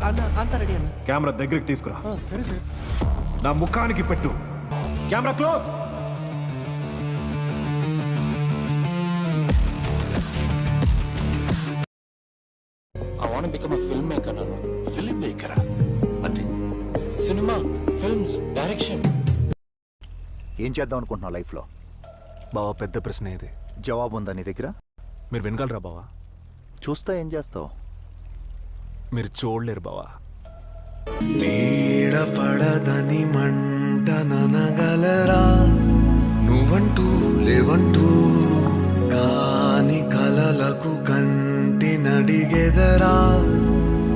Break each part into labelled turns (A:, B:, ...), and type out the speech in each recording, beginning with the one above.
A: అన్న అంతా రెడీ అన్న.
B: కెమెరా దగ్గరికి తీసుకురా.
A: సరే సార్.
B: నా ముఖానికి పెట్టు. Camera close.
C: I want to become a filmmaker, Nanu. Filmmaker? అంటే సినిమా, ఫిల్మ్స్, డైరెక్షన్.
D: ఏం చేద్దాం అనుకుంటున్నావు లైఫ్లో?
E: బావా పెద్ద ప్రశ్న ఇది.
D: జవాబు ఉందా నీ దగ్గర?
E: మీరు వినగలరా బావా?
D: చూస్తా ఏం చేస్తావు?
E: మీరు చూడలేరు బావా.
F: నీడ పడదని మంట ననగలరా, నువ్వంటూ లేవంటూ కాని కలలకు కంటి నడిగెదరా,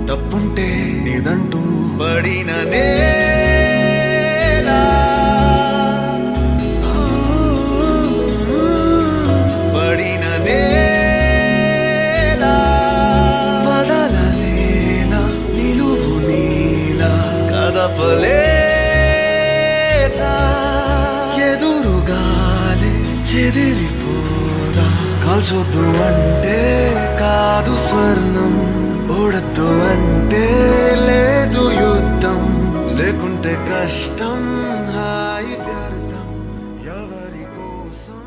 F: తప్పుంటే నిదంటూ పడిన నేలా, పడిన నేలా, వదలలేలా నిలువు నీలా, కదపలేలా ఎదురుగాలే చెదిరిపోదా, కాల్చొద్దు అంటే కాదు స్వర్ణం, ఓడద్దు అంటే లేదు యుద్ధం, లేకుంటే కష్టం హాయి వ్యర్థం ఎవరి కోసం.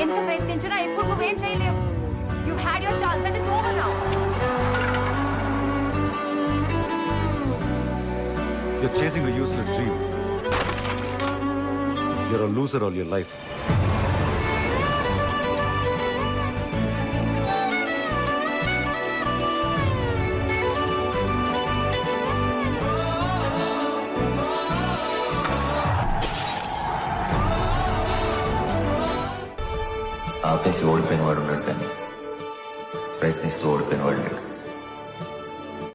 G: ఎంత ప్రయత్నించినా ఇప్పుడు నువ్వేం చేయలేవు. You had your chance and it's over now.
B: You're chasing a useless dream. You're a loser all your life.
H: ఆపేసి ఓడిపోయిన వాడు ఉన్నాడు కానీ ప్రయత్నిస్తూ ఓడిపోయిన వాడు లేడు.